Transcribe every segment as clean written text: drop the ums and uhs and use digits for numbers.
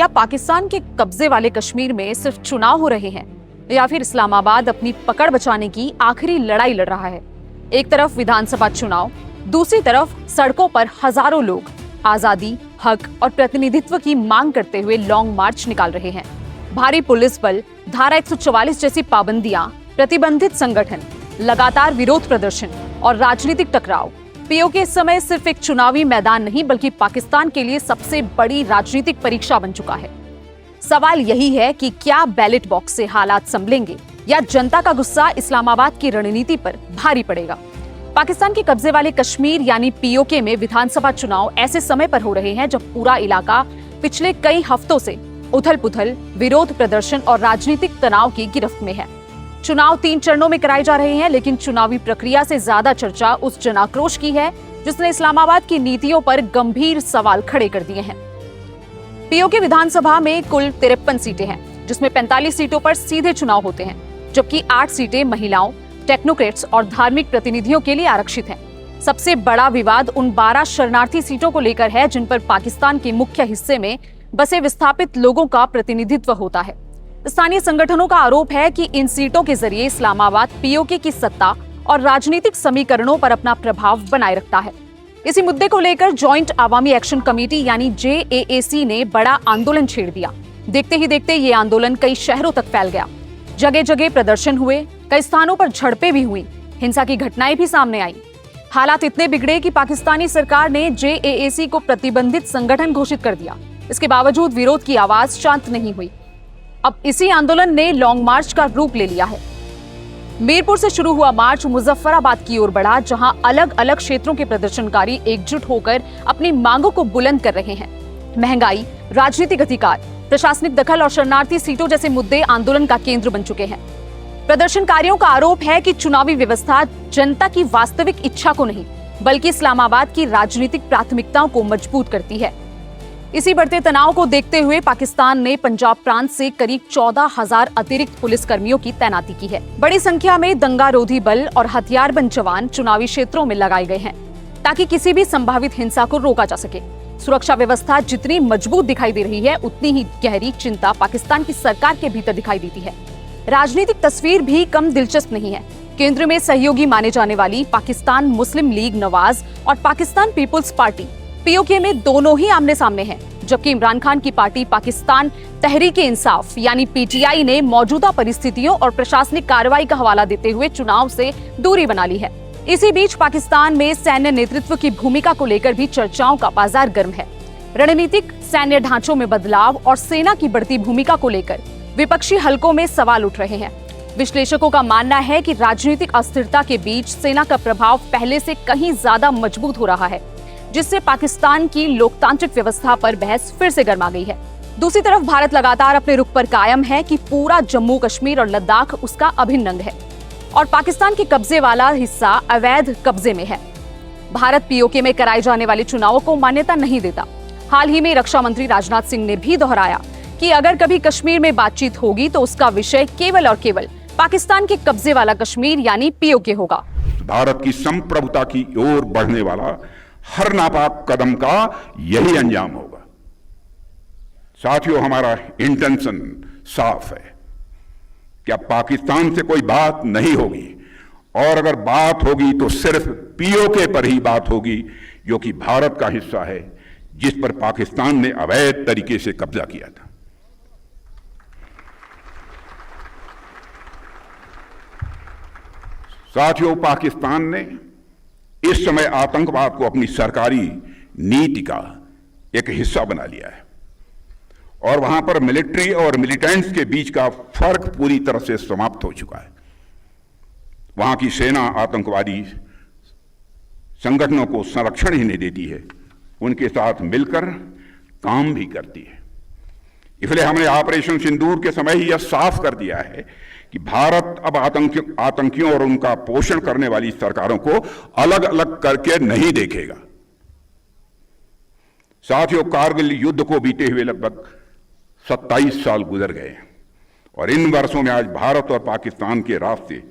क्या पाकिस्तान के कब्जे वाले कश्मीर में सिर्फ चुनाव हो रहे हैं या फिर इस्लामाबाद अपनी पकड़ बचाने की आखिरी लड़ाई लड़ रहा है? एक तरफ विधानसभा चुनाव, दूसरी तरफ सड़कों पर हजारों लोग आजादी, हक और प्रतिनिधित्व की मांग करते हुए लॉन्ग मार्च निकाल रहे हैं। भारी पुलिस बल, धारा 144 जैसी पाबंदियां, प्रतिबंधित संगठन, लगातार विरोध प्रदर्शन और राजनीतिक टकराव पीओके इस समय सिर्फ एक चुनावी मैदान नहीं बल्कि पाकिस्तान के लिए सबसे बड़ी राजनीतिक परीक्षा बन चुका है। सवाल यही है कि क्या बैलेट बॉक्स से हालात संभलेंगे या जनता का गुस्सा इस्लामाबाद की रणनीति पर भारी पड़ेगा। पाकिस्तान के कब्जे वाले कश्मीर यानी पीओके में विधानसभा चुनाव ऐसे समय पर हो रहे हैं जब पूरा इलाका पिछले कई हफ्तों से उथल-पुथल, विरोध प्रदर्शन और राजनीतिक तनाव की गिरफ्त में है। चुनाव 3 चरणों में कराए जा रहे हैं, लेकिन चुनावी प्रक्रिया से ज्यादा चर्चा उस जनाक्रोश की है जिसने इस्लामाबाद की नीतियों पर गंभीर सवाल खड़े कर दिए हैं। पीओके विधानसभा में कुल 53 सीटें हैं, जिसमें 45 सीटों पर सीधे चुनाव होते हैं, जबकि 8 सीटें महिलाओं, टेक्नोक्रेट्स और धार्मिक प्रतिनिधियों के लिए आरक्षित हैं। सबसे बड़ा विवाद उन 12 शरणार्थी सीटों को लेकर है जिन पर पाकिस्तान के मुख्य हिस्से में बसे विस्थापित लोगों का प्रतिनिधित्व होता है। स्थानीय संगठनों का आरोप है कि इन सीटों के जरिए इस्लामाबाद पीओके की सत्ता और राजनीतिक समीकरणों पर अपना प्रभाव बनाए रखता है। इसी मुद्दे को लेकर जॉइंट अवामी एक्शन कमेटी यानी JAAC ने बड़ा आंदोलन छेड़ दिया। देखते ही देखते ये आंदोलन कई शहरों तक फैल गया। जगह जगह प्रदर्शन हुए, कई स्थानों पर झड़पें भी हुई, हिंसा की घटनाएं भी सामने आई। हालात इतने बिगड़े कि पाकिस्तानी सरकार ने JAAC को प्रतिबंधित संगठन घोषित कर दिया। इसके बावजूद विरोध की आवाज शांत नहीं हुई। अब इसी आंदोलन ने लॉन्ग मार्च का रूप ले लिया है। मीरपुर से शुरू हुआ मार्च मुजफ्फराबाद की ओर बढ़ा, जहां अलग अलग क्षेत्रों के प्रदर्शनकारी एकजुट होकर अपनी मांगों को बुलंद कर रहे हैं। महंगाई, राजनीतिक अधिकार, प्रशासनिक दखल और शरणार्थी सीटों जैसे मुद्दे आंदोलन का केंद्र बन चुके हैं। प्रदर्शनकारियों का आरोप है कि चुनावी व्यवस्था जनता की वास्तविक इच्छा को नहीं बल्कि इस्लामाबाद की राजनीतिक प्राथमिकताओं को मजबूत करती है। इसी बढ़ते तनाव को देखते हुए पाकिस्तान ने पंजाब प्रांत से करीब 14,000 अतिरिक्त पुलिस कर्मियों की तैनाती की है। बड़ी संख्या में दंगारोधी बल और हथियारबंद जवान चुनावी क्षेत्रों में लगाए गए हैं ताकि किसी भी संभावित हिंसा को रोका जा सके। सुरक्षा व्यवस्था जितनी मजबूत दिखाई दे रही है, उतनी ही गहरी चिंता पाकिस्तान की सरकार के भीतर दिखाई देती है। राजनीतिक तस्वीर भी कम दिलचस्प नहीं है। केंद्र में सहयोगी माने जाने वाली पाकिस्तान मुस्लिम लीग नवाज और पाकिस्तान पीपुल्स पार्टी पीओके में दोनों ही आमने सामने हैं, जबकि इमरान खान की पार्टी पाकिस्तान तहरीक-ए-इंसाफ यानी PTI ने मौजूदा परिस्थितियों और प्रशासनिक कार्रवाई का हवाला देते हुए चुनाव से दूरी बना ली है। इसी बीच पाकिस्तान में सैन्य नेतृत्व की भूमिका को लेकर भी चर्चाओं का बाजार गर्म है। रणनीतिक सैन्य ढांचों में बदलाव और सेना की बढ़ती भूमिका को लेकर विपक्षी हलकों में सवाल उठ रहे हैं। विश्लेषकों का मानना है कि राजनीतिक अस्थिरता के बीच सेना का प्रभाव पहले से कहीं ज्यादा मजबूत हो रहा है, जिससे पाकिस्तान की लोकतांत्रिक व्यवस्था पर बहस फिर से गर्मा गई है। दूसरी तरफ भारत लगातार अपने रुख पर कायम है कि पूरा जम्मू कश्मीर और लद्दाख उसका अभिन्न अंग है और पाकिस्तान के कब्जे वाला हिस्सा अवैध कब्जे में है। भारत पीओके में कराए जाने वाले चुनावों को मान्यता नहीं देता। हाल ही में रक्षा मंत्री राजनाथ सिंह ने भी दोहराया कि अगर कभी कश्मीर में बातचीत होगी तो उसका विषय केवल और केवल पाकिस्तान के कब्जे वाला कश्मीर यानी पीओके होगा। भारत की संप्रभुता की ओर बढ़ने वाला हर नापाक कदम का यही अंजाम होगा। साथियों, हमारा इंटेंशन साफ है कि अब पाकिस्तान से कोई बात नहीं होगी और अगर बात होगी तो सिर्फ पीओके पर ही बात होगी, जो कि भारत का हिस्सा है, जिस पर पाकिस्तान ने अवैध तरीके से कब्जा किया था। साथियों, पाकिस्तान ने इस समय आतंकवाद को अपनी सरकारी नीति का एक हिस्सा बना लिया है और वहां पर मिलिट्री और मिलिटेंट्स के बीच का फर्क पूरी तरह से समाप्त हो चुका है। वहां की सेना आतंकवादी संगठनों को संरक्षण ही नहीं देती है, उनके साथ मिलकर काम भी करती है। इसलिए हमने ऑपरेशन सिंदूर के समय ही यह साफ कर दिया है कि भारत अब आतंकियों और उनका पोषण करने वाली सरकारों को अलग अलग करके नहीं देखेगा। साथियों, कारगिल युद्ध को बीते हुए लगभग 27 साल गुजर गए और इन वर्षों में आज भारत और पाकिस्तान के रास्ते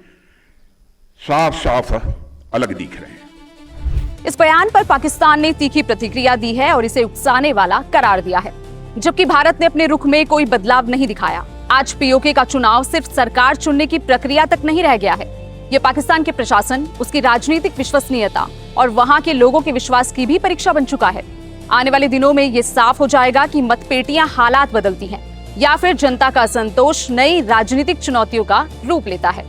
साफ साफ अलग दिख रहे हैं। इस बयान पर पाकिस्तान ने तीखी प्रतिक्रिया दी है और इसे उकसाने वाला करार दिया है। जबकि भारत ने अपने रुख में कोई बदलाव नहीं दिखाया। आज पीओके का चुनाव सिर्फ सरकार चुनने की प्रक्रिया तक नहीं रह गया है, ये पाकिस्तान के प्रशासन, उसकी राजनीतिक विश्वसनीयता और वहां के लोगों के विश्वास की भी परीक्षा बन चुका है। आने वाले दिनों में ये साफ हो जाएगा कि मतपेटियां हालात बदलती हैं या फिर जनता का असंतोष नई राजनीतिक चुनौतियों का रूप लेता है।